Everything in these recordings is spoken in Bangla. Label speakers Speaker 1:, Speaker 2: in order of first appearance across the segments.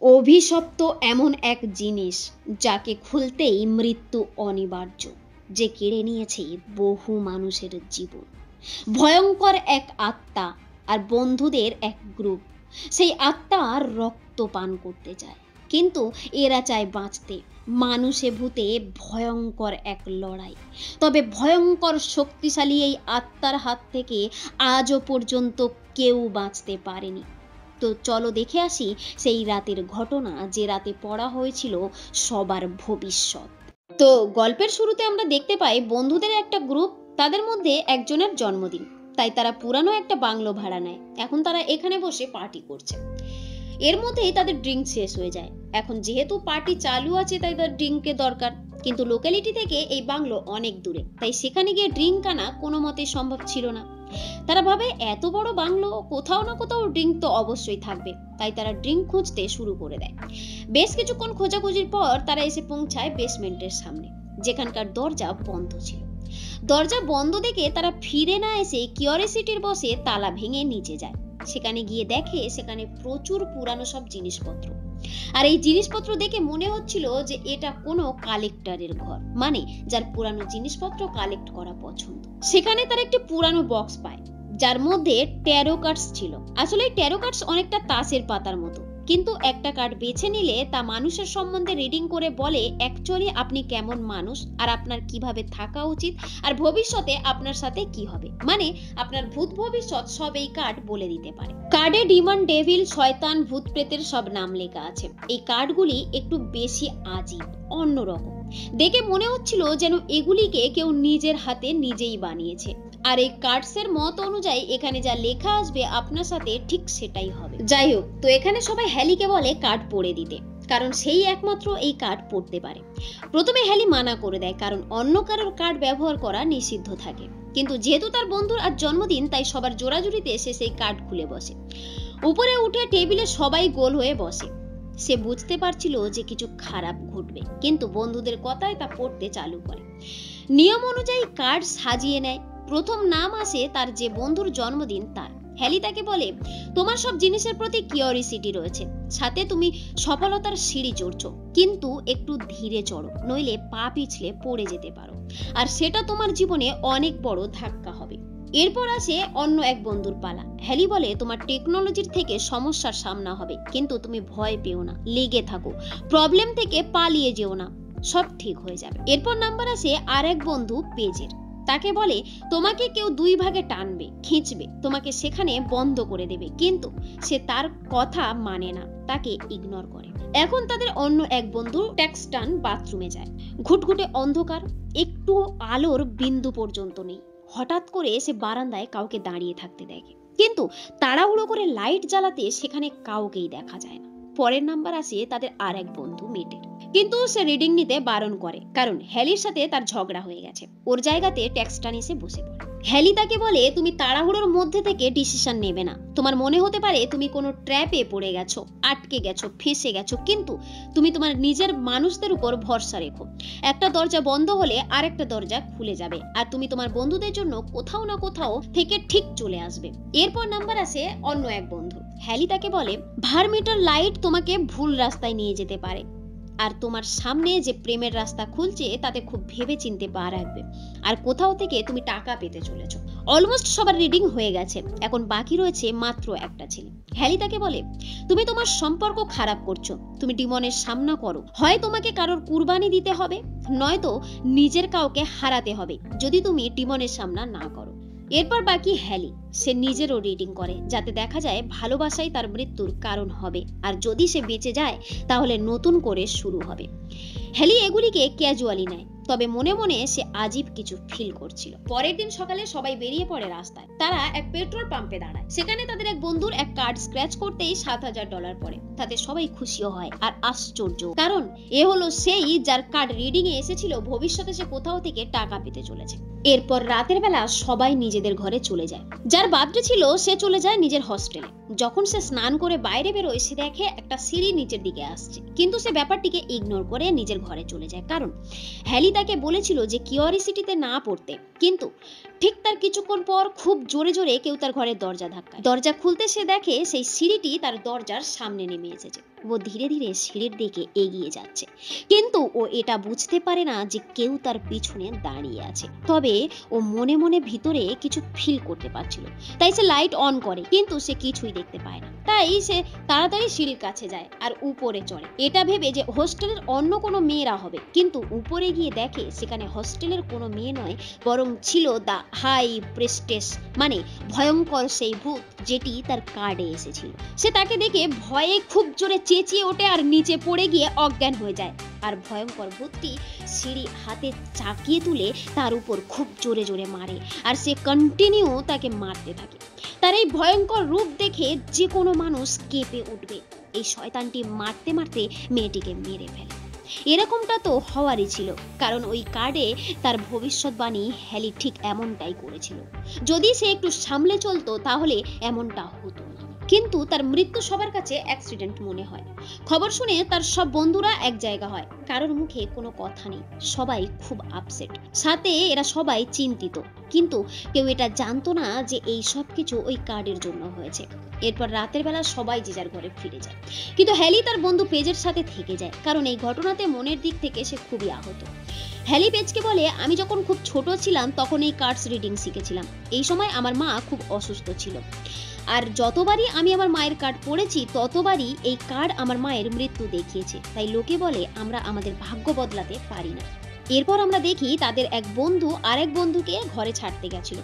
Speaker 1: অভিশপ্ত এমন এক জিনিস যাকে খুলতেই মৃত্যু অনিবার্য, যে কেড়ে নিয়েছে বহু মানুষের জীবন। ভয়ঙ্কর এক আত্মা আর বন্ধুদের এক গ্রুপ সেই আত্মার রক্ত পান করতে চায়, কিন্তু এরা চায় বাঁচতে। মানুষে ভূতে ভয়ঙ্কর এক লড়াই, তবে ভয়ঙ্কর শক্তিশালী এই আত্মার হাত থেকে আজও পর্যন্ত কেউ বাঁচতে পারেনি। তো চলো দেখে আসি সেই রাতের ঘটনা, যে রাতে পড়া হয়েছিল সবার ভবিষ্যৎ। তো গল্পের শুরুতে আমরা দেখতে পাই বন্ধুদের একটা গ্রুপ, তাদের মধ্যে একজনের জন্মদিন, তাই তারা পুরানো একটা বাংলো ভাড়া নেয়। এখন তারা এখানে বসে পার্টি করছে। এর মধ্যেই তাদের ড্রিঙ্ক শেষ হয়ে যায়। এখন যেহেতু পার্টি চালু আছে তাই তাদের ড্রিঙ্কের দরকার, কিন্তু লোকালিটি থেকে এই বাংলো অনেক দূরে, তাই সেখানে গিয়ে ড্রিঙ্ক আনা কোনো মতেই সম্ভব ছিল না। তারা ভাবে এত বড় বাংলো, কোথাও না কোথাও ড্রিঙ্ক তো অবশ্যই থাকবে, তাই তারা ড্রিঙ্ক খুঁজতে শুরু করে দেয়। বেশ কিছুক্ষণ খোঁজাখুঁজির পর তারা এসে পৌঁছায় বেসমেন্টের সামনে, যেখানকার দরজা বন্ধ ছিল। দরজা বন্ধ দেখে তারা ফিরে না এসে কিউরিওসিটির বসে তালা ভেঙে নিচে যায়। সেখানে গিয়ে দেখে সেখানে প্রচুর পুরানো সব জিনিসপত্র, আর এই জিনিসপত্র দেখে মনে হচ্ছিল যে এটা কোনো কালেক্টরের ঘর, মানে যার পুরানো জিনিসপত্র কালেক্ট করা পছন্দ। সেখানে তার একটি পুরানো বক্স পায়, যার মধ্যে ট্যারো কার্ডস ছিল। আসলে ট্যারো কার্ডস অনেকটা তাসের পাতার মতো, কিন্তু একটা কার্ড বেছে নিলে তা মানুষের সম্বন্ধে রিডিং করে বলে অ্যাকচুয়ালি আপনি কেমন মানুষ, আর আপনার কিভাবে থাকা উচিত, আর ভবিষ্যতে আপনার সাথে কি হবে, মানে আপনার ভূত ভবিষ্যৎ সব এই কার্ড বলে দিতে পারে। কার্ডে ডিমন, ডেভিল, শয়তান, ভূত প্রেতের সব নাম লেখা আছে। এই কার্ডগুলি একটু বেশি আজীব, অন্যরকম। দেখে মনে হচ্ছিল যেন এগুলিকে কেউ নিজের হাতে নিজেই বানিয়েছে। আর এই কার্ডসের মত অনুযায়ী এখানে যা লেখা আসবে আপনার সাথে ঠিক সেটাই হবে। যাই হোক, তো এখানে সবাই হ্যালিকে বলে কার্ড পড়ে দিতে, কারণ সেই একমাত্র এই কার্ড পড়তে পারে। প্রথমে হ্যালি মানা করে দেয়, কারণ অন্য কারোর কার্ড ব্যবহার করা নিষিদ্ধ থাকে। কিন্তু যেহেতু তার বন্ধুর আজ জন্মদিন, তাই সবার জোরাজুরিতে সে সেই কার্ড খুলে বসে। উপরে উঠে টেবিলে সবাই গোল হয়ে বসে। সে বুঝতে পারছিল যে কিছু খারাপ ঘটবে, কিন্তু বন্ধুদের কথায় তা পড়তে চালু করে। নিয়ম অনুযায়ী কার্ড সাজিয়ে নেয়। প্রথম নাম আসে তার যে বন্ধুর জন্মদিন তার। হ্যালি তাকে বলে, তোমার সব জিনিসের প্রতি কিউরিওসিটি রয়েছে, সাথে তুমি সফলতার সিঁড়ি চড়ছো, কিন্তু একটু ধীরে চড়ো, নইলে পা পিছলে পড়ে যেতে পারো, আর সেটা তোমার জীবনে অনেক বড় ধাক্কা হবে। এরপর আসে অন্য এক বন্ধুর পালা। হ্যালি বলে, তোমার টেকনোলজির থেকে সমস্যার সামনা হবে, কিন্তু তুমি ভয় পেও না, লেগে থাকো, প্রবলেম থেকে পালিয়ে যেও না, সব ঠিক হয়ে যাবে। এরপর নাম্বার আসে আর এক বন্ধু পেজের। তাকে বলে, তোমাকে কেউ দুই ভাগে টানবে, খিঁচবে, তোমাকে সেখানে বন্ধ করে দেবে, কিন্তু সে তার কথা মানে না, তাকে ইগনোর করে। এখন তাদের অন্য এক বন্ধু ট্যাক্সটান বাথরুমে যায়। ঘুটঘুটে অন্ধকার, একটু আলোর বিন্দু পর্যন্ত নেই। হঠাৎ করে সে বারান্দায় কাউকে দাঁড়িয়ে থাকতে দেখে, কিন্তু তাড়াহুড়ো করে লাইট জ্বালাতে সেখানে কাউকেই দেখা যায় না। পরের নাম্বার আসে তাদের আর এক বন্ধু মেটের, কিন্তু সে রিডিং নিতে বারণ করে, কারণ হ্যালির সাথে তার ঝগড়া হয়ে গেছে। ওর জায়গাতে ট্যাক্সটান এসে বসে পড়ে। হ্যালি তাকে বলে, তুমি তাড়াহুড়োর মধ্যে থেকে ডিসিশন নেবে না। তোমার মনে হতে পারে তুমি কোনো ট্র্যাপে পড়ে গেছো, আটকে গেছো, ফেসে গেছো, কিন্তু তুমি তোমার নিজের মানুষদের উপর ভরসা রেখো। একটা দরজা বন্ধ হলে আরেকটা দরজা খুলে যাবে, আর তুমি তোমার বন্ধুদের জন্য কোথাও না কোথাও থেকে ঠিক চলে আসবে। এরপর নাম্বার আসে অন্য এক বন্ধু। হ্যালি তাকে বলে, ভার্মিটার লাইট তোমাকে ভুল রাস্তায় নিয়ে যেতে পারে, আর তোমার সামনে যে প্রেমের রাস্তা খুলছে তাতে খুব ভেবে চিনতে পা রাখবে, আর কোথাও থেকে তুমি টাকা পেতে চলেছো। অলমোস্ট সবার রিডিং হয়ে গেছে, এখন বাকি রয়েছে মাত্র একটা ছেলে। হ্যালি তাকে বলে, তুমি তোমার সম্পর্ক খারাপ করছো, তুমি ডিমনের সামনা করো, হয় তোমাকে কারোর কুরবানি দিতে হবে, নয়তো নিজের কাউকে হারাতে হবে যদি তুমি ডিমনের সামনা না করো। এরপর বাকি হ্যালি। সে নিজেরও রিডিং করে, যাতে দেখা যায় ভালোবাসাই তার মৃত্যুর কারণ হবে, আর যদি সে বেঁচে যায় তাহলে নতুন করে শুরু হবে। হ্যালি এগুলিকে ক্যাজুয়ালি নেয়, তবে মনে মনে সে আজীব কিছু ফিল করছিল। পরের দিন সকালে সবাই বেরিয়ে পড়ে রাস্তায়। তারা এক পেট্রোল পাম্পে দাঁড়ায়। সেখানে তাদের এক বন্ধুর এক কার্ড স্ক্র্যাচ করতেই $7,000 পড়ে। তাতে সবাই খুশিও হয় আর আশ্চর্য, কারণ এ হলো সেই যার কার্ড রিডিং এ এসেছিল ভবিষ্যতে সে কোথাও থেকে টাকা পেতে চলেছে। এরপর রাতের বেলা সবাই নিজেদের ঘরে চলে যায়। যার বার্থডে ছিল সে চলে যায় নিজের হস্টেলে। যখন সে স্নান করে বাইরে বেরোয়, সে দেখে একটা সিঁড়ি নিচের দিকে আসছে, কিন্তু সে ব্যাপারটিকে ইগনোর করে নিজের ঘরে চলে যায়, কারণ হ্যালি তাকে বলেছিল যে কিউরিওসিটিতে না পড়তে। কিন্তু ঠিক তার কিছুক্ষণ পর খুব জোরে জোরে কেউ তার ঘরের দরজা ধাক্কায়। দরজা খুলতে সে দেখে সেই সিঁড়িটি তার দরজার সামনে নেমে এসেছে। ও ধীরে ধীরে সিঁড়ির দিকে এগিয়ে যাচ্ছে, কিন্তু ও এটা বুঝতে পারে না যে কেউ তার পিছনে দাঁড়িয়ে আছে। তবে ও মনে মনে ভিতরে কিছু ফিল করতে পারছিল, তাই সে লাইট অন করে, কিন্তু সে কিছুই দেখতে পায় না। তাই সে তাড়াতাড়ি সিঁড়ির কাছে যায় আর উপরে চড়ে, এটা ভেবে যে হোস্টেলের অন্য কোনো মেয়েরা হবে। কিন্তু উপরে গিয়ে দেখে সেখানে হোস্টেলের কোনো মেয়ে নয়, বরং ছিল দা হাই প্রেস্টেস, মানে ভয়ঙ্কর সেই ভূত যেটি তার কার্ডে এসেছিল। সে তাকে দেখে ভয়ে খুব জোরে চেঁচিয়ে ওঠে আর নিচে পড়ে গিয়ে অজ্ঞান হয়ে যায়। আর ভয়ঙ্কর ভূতটি সিঁড়ি হাতে চাকিয়ে তুলে তার উপর খুব জোরে জোরে মারে, আর সে কন্টিনিউ তাকে মারতে থাকে। তার এই ভয়ঙ্কর রূপ দেখে যে কোনো মানুষ কেঁপে উঠবে। এই শয়তানটি মারতে মারতে মেয়েটিকে মেরে ফেলে। এরকমটা তো হওয়ারই ছিল, কারণ ওই কার্ডে তার ভবিষ্যৎবাণী হ্যালি ঠিক এমনটাই করেছিল। যদি সে একটু সামলে চলতো তাহলে এমনটা হতো না। কিন্তু তার মৃত্যু সবার কাছে অ্যাক্সিডেন্ট মনে হয়। খবর শুনে তার সব বন্ধুরা এক জায়গা হয়, কারোর মুখে কোনো কথা নেই, সবাই খুব আপসেট, সাথে এরা সবাই চিন্তিত। কিন্তু কেউ এটা জানতো না যে এই সব কিছু ওই কার্ডের জন্য হয়েছে। এরপর রাতের বেলা সবাই যে যার ঘরে ফিরে যায়, কিন্তু হ্যালি তার বন্ধু পেজের সাথে থেকে যায়, কারণ এই ঘটনাতে মনের দিক থেকে সে খুবই আহত। হ্যালি পেজকে বলে, আমি যখন খুব ছোট ছিলাম তখন এই কার্ডস রিডিং শিখেছিলাম। এই সময় আমার মা খুব অসুস্থ ছিল, আর যতবারই আমি আমার মায়ের কার্ড পড়েছি ততবারই এই কার্ড আমার মায়ের মৃত্যু দেখিয়েছে। তাই লোকে বলে আমরা আমাদের ভাগ্য বদলাতে পারি না। এরপর আমরা দেখি তাদের এক বন্ধু আরেক বন্ধুকে ঘরে ছাড়তে গেছিল।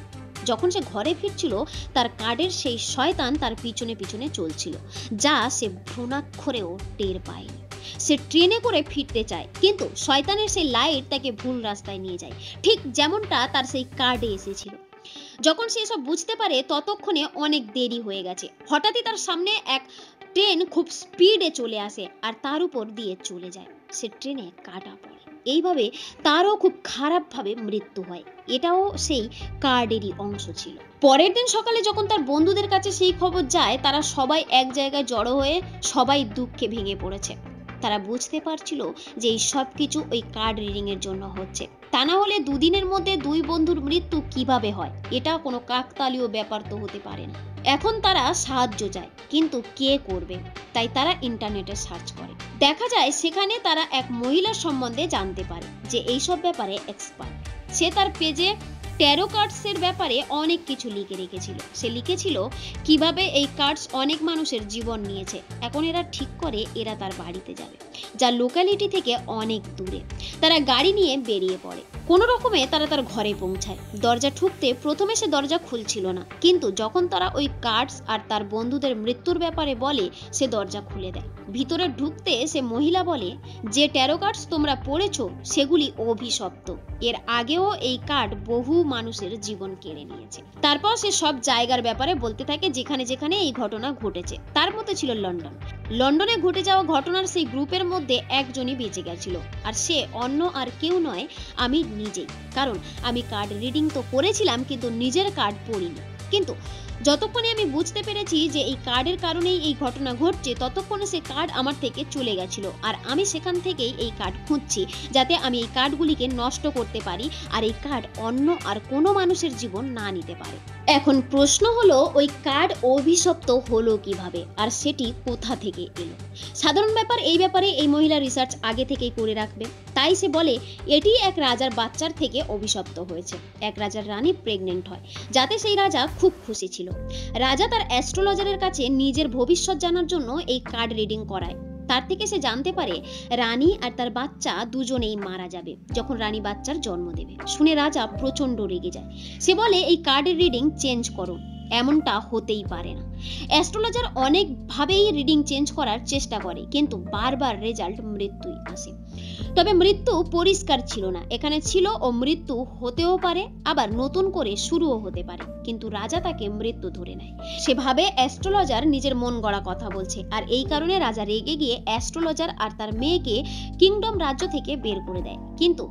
Speaker 1: যখন সে ঘরে ফিরছিল, তার কার্ডের সেই শয়তান তার পিছনে পিছনে চলছিল, যা সে ভ্রূণাক্ষরেও টের পায়নি। সে ট্রেনে করে ফিরতে চায়, কিন্তু শয়তানের সেই লাইট তাকে ভুল রাস্তায় নিয়ে যায়, ঠিক যেমনটা তার সেই কার্ডে এসেছিল। যখন সে এসব বুঝতে পারে ততক্ষণে অনেক দেরি হয়ে গেছে। হঠাৎই তার সামনে এক ট্রেন খুব স্পিডে চলে আসে আর তার উপর দিয়ে চলে যায়। সে ট্রেনে কাটা পড়ে। এইভাবে তারও খুব খারাপভাবে মৃত্যু হয়। এটাও সেই কার্ডেরই অংশ ছিল। পরের দিন সকালে যখন তার বন্ধুদের কাছে সেই খবর যায়, তারা সবাই এক জায়গায় জড়ো হয়ে সবাই দুঃখে ভেঙে পড়েছে। তারা বুঝতে পারছিল যে এই সব কিছু ওই কার্ড রিডিং এর জন্য হচ্ছে। তা না হলে দুদিনের মধ্যে দুই বন্ধুর মৃত্যু কিভাবে হয়? এটা কোনো কাকতালীয় ব্যাপার তো হতে পারে না। এখন তারা সাহায্য চায়, কিন্তু কে করবে? তাই তারা ইন্টারনেটে সার্চ করে। দেখা যায় সেখানে তারা এক মহিলার সম্বন্ধে জানতে পারে যে এইসব ব্যাপারে এক্সপার্ট। সে তার পেজে ট্যারো কার্ডসের ব্যাপারে অনেক কিছু লিখে রেখেছিল। সে লিখেছিল কিভাবে এই কার্ডস অনেক মানুষের জীবন নিয়েছে। এখন এরা ঠিক করে এরা তার বাড়িতে যাবে, যা লোকালিটি থেকে অনেক দূরে। তারা গাড়ি নিয়ে বেরিয়ে পড়ে। কোনো রকমে তারা তার ঘরে পৌঁছায়। দরজা ঠুকতে প্রথমে সে দরজা খুলছিল না, কিন্তু যখন তারা ওই কার্ডস আর তার বন্ধুদের মৃত্যুর ব্যাপারে বলে, সে দরজা খুলে দেয়। ভিতরে ঢুকতে সে মহিলা বলে, যে ট্যারো কার্ডস তোমরা পড়েছো সেগুলি অভিশপ্ত। এর আগেও এই কার্ড বহু মানুষের জীবন কেড়ে নিয়েছে। তারপর সে সব জায়গার ব্যাপারে বলতে থাকে যেখানে যেখানে এই ঘটনা ঘটেছে। তার মধ্যে ছিল লন্ডন। লন্ডনে ঘটে যাওয়া ঘটনার সেই গ্রুপের মধ্যে একজনই বেঁচে গেছিল, আর সে অন্য আর কেউ নয়, আমি নিজেই। কারণ আমি কার্ড রিডিং তো করেছিলাম, কিন্তু নিজের কার্ড পড়িনি। কিন্তু যতক্ষণে আমি বুঝতে পেরেছি যে এই কার্ডের কারণেই এই ঘটনা ঘটছে, ততক্ষণে সে কার্ড আমার থেকে চলে গেছিল, আর আমি সেখান থেকেই এই কার্ড খুঁজছি, যাতে আমি এই কার্ডগুলিকে নষ্ট করতে পারি আর এই কার্ড অন্য আর কোনো মানুষের জীবন না নিতে পারে। এখন প্রশ্ন হলো, ওই কার্ড অভিশপ্ত হলো কিভাবে, আর সেটি কোথা থেকে এলো? সাধারণ ব্যাপার, এই ব্যাপারে এই মহিলা রিসার্চ আগে থেকেই করে রাখবে। তাই সে বলে এটি এক রাজার বাচ্চার থেকে অভিশপ্ত হয়েছে। এক রাজার রানী প্রেগনেন্ট হয়, যাতে সেই রাজা খুব খুশি ছিল। রাজা তার অ্যাস্ট্রোলজারের কাছে নিজের ভবিষ্যৎ জানার জন্য এই কার্ড রিডিং করায়। তার থেকে সে জানতে পারে রানী আর তার বাচ্চা দুজনেই মারা যাবে যখন রানী বাচ্চার জন্ম দেবে। শুনে রাজা প্রচন্ড রেগে যায়। সে বলে এই কার্ডের রিডিং চেঞ্জ করো, এমনটা হতেই পারে না। অ্যাস্ট্রোলজার অনেকভাবেই রিডিং চেঞ্জ করার চেষ্টা করে, কিন্তু বারবার রেজাল্ট মৃত্যুই আসে। তবে মৃত্যু পরিষ্কার ছিল না। এখানে ছিল ও মৃত্যু হতেও পারে, আবার নতুন করে শুরুও হতে পারে। কিন্তু রাজা তাকে মৃত্যু ধরে নেয়। সেভাবে অ্যাস্ট্রোলজার নিজের মন গড়া কথা বলছে, আর এই কারণে রাজা রেগে গিয়ে অ্যাস্ট্রোলজার আর তার মেয়েকে কিংডম রাজ্য থেকে বের করে দেয়। কিন্তু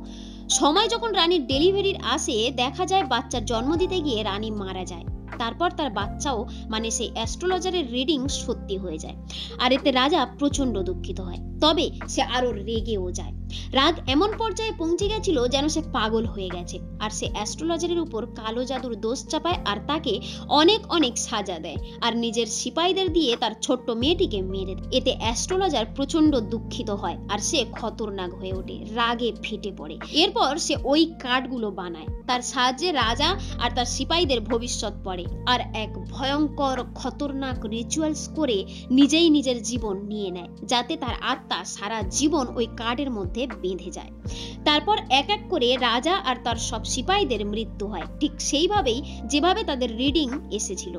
Speaker 1: সময় যখন রানীর ডেলিভারির আসে, দেখা যায় বাচ্চার জন্ম দিতে গিয়ে রানী মারা যায়। তারপর তার বাচ্চাও মানে সেই অ্যাস্ট্রোলজারের রিডিং সত্যি হয়ে যায়। আর এতে রাজা প্রচন্ড দুঃখিত হয়, তবে সে আরো রেগেও যায়। রাগ এমন পর্যায়ে পৌঁছে গেছিল যেন সে পাগল হয়ে গেছে, আর সে অ্যাস্ট্রোলজারের উপর কালো জাদুর দোষ চাপায় আর তাকে অনেক অনেক সাজা দেয়, আর নিজের সিপাহীদের দিয়ে তার ছোট্ট মেয়েটিকে মেরে দেয়। এতে অ্যাস্ট্রোলজার প্রচন্ড দুঃখিত হয় আর সে খতরনাক হয়ে ওঠে, রাগে ফেটে পড়ে। এরপর সে ওই কার্ডগুলো বানায়, তার সাহায্যে রাজা আর তার সিপাহীদের ভবিষ্যৎ পড়ে, আর এক ভয়ঙ্কর খতরনাক রিচুয়ালস করে নিজেই নিজের জীবন নিয়ে নেয়, যাতে তার আত্মা সারা জীবন ওই কার্ডের মধ্যে বেঁধে যায়। তারপর এক এক করে রাজা আর তার সব সিপাহীদের মৃত্যু হয়, ঠিক সেইভাবেই যেভাবে তাদের রিডিং এসেছিল।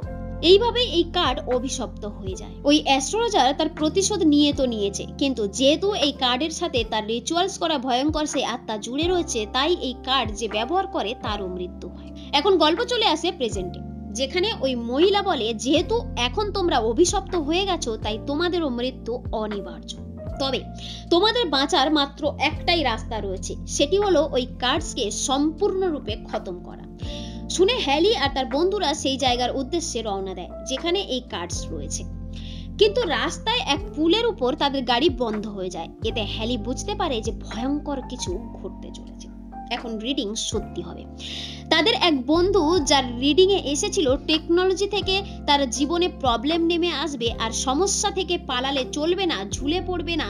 Speaker 1: এইভাবেই এই কার্ড অভিশপ্ত হয়ে যায়। ওই অ্যাস্ট্রোলজার তার প্রতিশোধ নিয়ে তো নিয়েছে, কিন্তু যেহেতু এই কার্ডের সাথে তার রিচুয়ালস করা ভয়ঙ্কর সেই আত্মা জুড়ে রয়েছে, তাই এই কার্ড যে ব্যবহার করে তারও মৃত্যু হয়। এখন গল্প চলে আসে প্রেজেন্টে, যেখানে ওই মহিলা বলে, যেহেতু এখন তোমরা অভিশপ্ত হয়ে গেছো, তাই তোমাদেরও মৃত্যু অনিবার্য। তবে তোমাদের বাঁচার মাত্র একটাই রাস্তা রয়েছে, সেটি হলো ওই কার্ডসকে সম্পূর্ণরূপে খতম করা। শুনে হ্যালি আর তার বন্ধুরা সেই জায়গার উদ্দেশ্যে রওনা দেয় যেখানে এই কার্ডস রয়েছে, কিন্তু রাস্তায় এক পুলের উপর তাদের গাড়ি বন্ধ হয়ে যায়। এতে হ্যালি বুঝতে পারে যে ভয়ঙ্কর কিছু ঘটতে চলেছে। এখন রিডিং সত্যি হবে। তাদের এক বন্ধু যার রিডিং এ এসেছিল টেকনোলজি থেকে তার জীবনে প্রবলেম নেমে আসবে আর সমস্যা থেকে পালালে চলবে না, ঝুলে পড়বে না,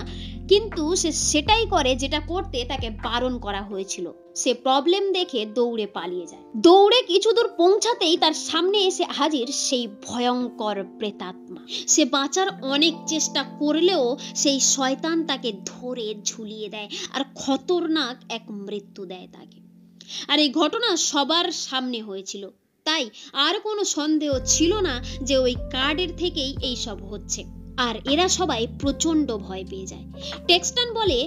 Speaker 1: কিন্তু সে সেটাই করে যেটা করতে তাকে বারণ করা হয়েছিল। সে প্রবলেম দেখে দৌড়ে পালিয়ে যায়। দৌড়ে কিছু দূর পৌঁছাতেই তার সামনে এসে হাজির সেই ভয়ঙ্কর প্রেতাত্মা। সে বাঁচার অনেক চেষ্টা করলেও সেই শয়তান তাকে ধরে ঝুলিয়ে দেয় আর খতরনাক এক মৃত্যু দেয় তাকে। আর এই ঘটনা সবার সামনে হয়েছিল, তাই আর কোনো সন্দেহ ছিল না যে ওই কার্ডের থেকেই এই সব হচ্ছে। আর এরা সবাই প্রচন্ড ভয় পেয়ে যায়। টেক্সটন বলে,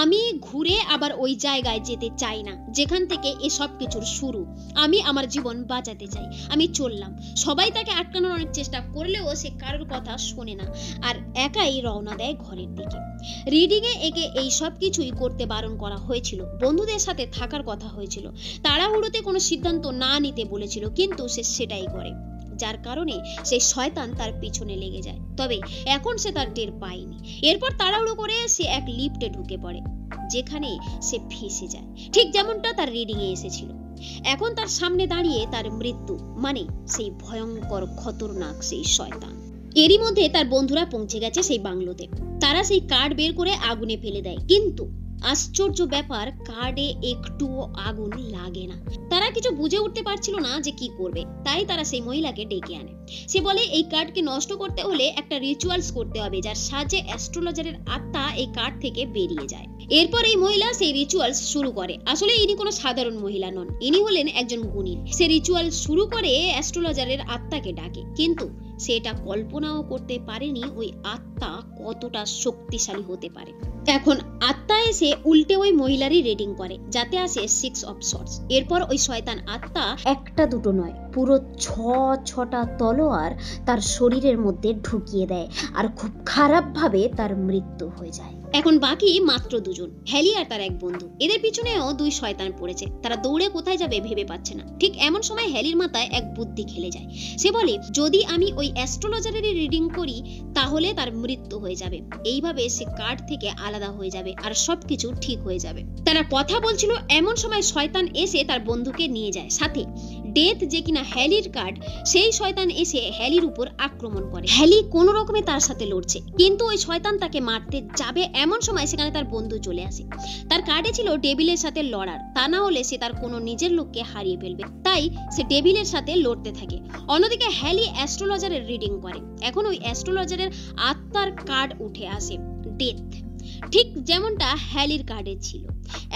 Speaker 1: আমি ঘুরে আবার ওই জায়গায় যেতে চাই না যেখান থেকে এসব কিছুর শুরু। আমি আমার জীবন বাঁচাতে চাই। আমি চললাম। সবাই তাকে আটকানোর অনেক চেষ্টা করলেও সে কারোর কথা শোনে না আর একাই রওনা দেয় ঘরের দিকে। রিডিং এ একে এই সব কিছুই করতে বারণ করা হয়েছিল, বন্ধুদের সাথে থাকার কথা হয়েছিল, তাড়াহুড়োতে কোনো সিদ্ধান্ত না নিতে বলেছিল, কিন্তু সে সেটাই করে, যার কারণে সেই শয়তান তার পিছনে লেগে যায়। তবে এখন সে তার টের পায়নি। এরপর তাড়াহুড়ো করে সে এক লিফটে ঢুকে পড়ে, যেখানে সে ফেঁসে যায়, ঠিক যেমনটা তার রিডিং এ এসেছিল। এখন তার সামনে দাঁড়িয়ে তার মৃত্যু, মানে সেই ভয়ঙ্কর খতরনাক সেই শয়তান। এরই মধ্যে তার বন্ধুরা পৌঁছে গেছে সেই বাংলোতে। তারা সেই কার্ড বের করে আগুনে ফেলে দেয়, কিন্তু আশ্চর্য ব্যাপার, কার্ডে একটুও আগুন লাগে না। তারা কিছু বুঝে উঠতে পারছিল না যে কি করবে, তাই তারা সেই মহিলাকে ডেকে আনে। সে বলে, এই কার্ডকে নষ্ট করতে হলে একটা রিচুয়ালস করতে হবে, যার সাহায্যে অ্যাস্ট্রোলজারের আত্মা এই কার্ড থেকে বেরিয়ে যায়। এরপর এই মহিলা সেই রিচুয়ালস শুরু করে। আসলে ইনি কোনো সাধারণ মহিলা নন, ইনি হলেন একজন গুণী। সে রিচুয়াল শুরু করে অ্যাস্ট্রোলজারের আত্মাকে ডাকে, কিন্তু সে এটা কল্পনাও করতে পারেনি ওই আত্মা কতটা শক্তিশালী হতে পারে। এখন আত্মা এসে উল্টে ওই মহিলারই রিডিং করে, যাতে আসে 6 অফ সর্টস। এরপর ওই শয়তান আত্মা একটা দুটো নয়, পুরো 6টা তলোয়ার তার শরীরের মধ্যে ঢুকিয়ে দেয় আর খুব খারাপ ভাবে তার মৃত্যু হয়ে যায়। এখন বাকি মাত্র দুজন, হ্যালি আর তার এক বন্ধু। এদের পিছনেও 2 শয়তান পড়েছে। তারা দৌড়ে কোথায় যাবে ভেবে পাচ্ছে না। ঠিক এমন সময় হ্যালির মাথায় এক বুদ্ধি খেলে যায়। সে বলে, যদি আমি ওই অ্যাস্ট্রোলজারেরই রিডিং করি তাহলে তার মৃত্যু হয়ে যাবে। এইভাবে সে কার্ড থেকে আলাদা হয়ে যাবে আর সবকিছু ঠিক হয়ে যাবে। তারা কথা বলছিল, এমন সময় শয়তান এসে তার বন্ধুকে নিয়ে যায়। সাথে ডেথ, যে কিনা হ্যালির কার্ড, সেই শয়তান এসে হ্যালির উপর আক্রমণ করে। হ্যালি কোনো রকমে তার সাথে লড়ছে, কিন্তু ওই শয়তান তাকে মারতে যাবে, এমন সময় সেখানে তার বন্ধু চলে আসে। তার কার্ডে ছিল ডেভিলের সাথে লড়ার, তা না হলে সে তার কোনো নিজের লোককে হারিয়ে ফেলবে, তাই সে ডেভিলের সাথে লড়তে থাকে। অন্যদিকে হ্যালি অ্যাস্ট্রোলজারের রিডিং করে। এখন ওই অ্যাস্ট্রোলজারের আত্মার কার্ড উঠে আসে, ডেথ, ঠিক যেমনটা হ্যালির কার্ডে ছিল।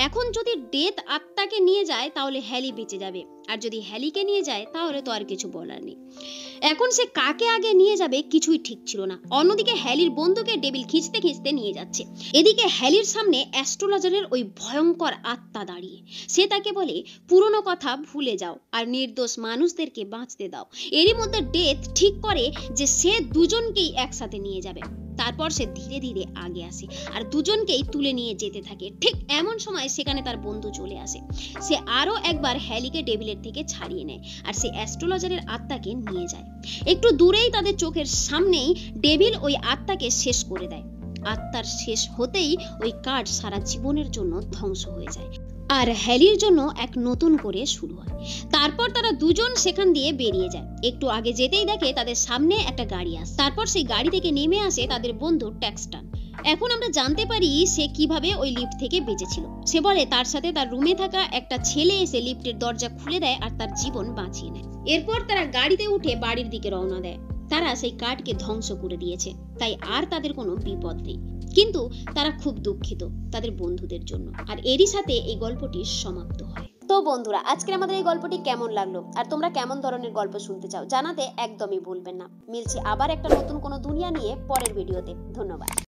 Speaker 1: এখন যদি ডেথ আত্মাকে নিয়ে যায় তাহলে হ্যালি বেঁচে যাবে, আর যদি হ্যালিকে নিয়ে যায় তাহলে তো আর কিছু বলার নেই। এখন সে কাকে আগে নিয়ে যাবে কিছুই ঠিক ছিল না। অন্যদিকে হ্যালির বন্ধুকে ডেভিল খিঁচতে খিঁচতে নিয়ে যাচ্ছে। এদিকে হ্যালির সামনে অ্যাস্ট্রোলজারের ওই ভয়ঙ্কর আত্মা দাঁড়িয়ে। সে তাকে বলে, পুরনো কথা ভুলে যাও আর নির্দোষ মানুষদেরকে বাঁচতে দাও। এরই মধ্যে ডেথ ঠিক করে যে সে দুজনকেই একসাথে নিয়ে যাবে। তারপর সে ধীরে ধীরে আগে আসে আর দুজনকেই তুলে নিয়ে যেতে থাকে। ঠিক এমন সময় সেখানে তার বন্ধু চলে আসে। সে আরো একবার হ্যালিকে ডেভিলের থেকে ছাড়িয়ে নেয় আর সে অ্যাস্ট্রোলজারের আত্মাকে নিয়ে যায়। একটু দূরেই তাদের চোখের সামনেই ডেভিল ওই আত্মাকে শেষ করে দেয়। আত্মার শেষ হতেই ওই কার্ড সারা জীবনের জন্য ধ্বংস হয়ে যায় আর হ্যালির জন্য এক নতুন করে শুরু হয়। তারপর তারা দুজন সেখান দিয়ে বেরিয়ে যায়। একটু আগে যেতেই দেখে তাদের সামনে একটা গাড়ি আসে। তারপর সেই গাড়ি থেকে নেমে আসে তাদের বন্ধু ট্যাক্সটন। এখন আমরা জানতে পারি সে কিভাবে ওই লিফট থেকে বেঁচেছিল। সে বলে তার সাথে তার রুমে থাকা একটা ছেলে এসে লিফটের দরজা খুলে দেয় আর তার জীবন বাঁচিয়ে নেয়। এরপর তারা গাড়িতে উঠে বাড়ির দিকে রওনা দেয়। তারা সেই কার্ডকে ধ্বংস করে দিয়েছে, তাই আর তাদের কোনো বিপদ নেই। কিন্তু তারা খুব দুঃখিত তাদের বন্ধুদের জন্য। আর এরই সাথে এই গল্পটি সমাপ্ত হয়। তো বন্ধুরা, আজকের আমাদের এই গল্পটি কেমন লাগলো আর তোমরা কেমন ধরনের গল্প শুনতে চাও জানাতে একদমই ভুলবেন না। মিলছি আবার একটা নতুন কোনো দুনিয়া নিয়ে পরের ভিডিওতে। ধন্যবাদ।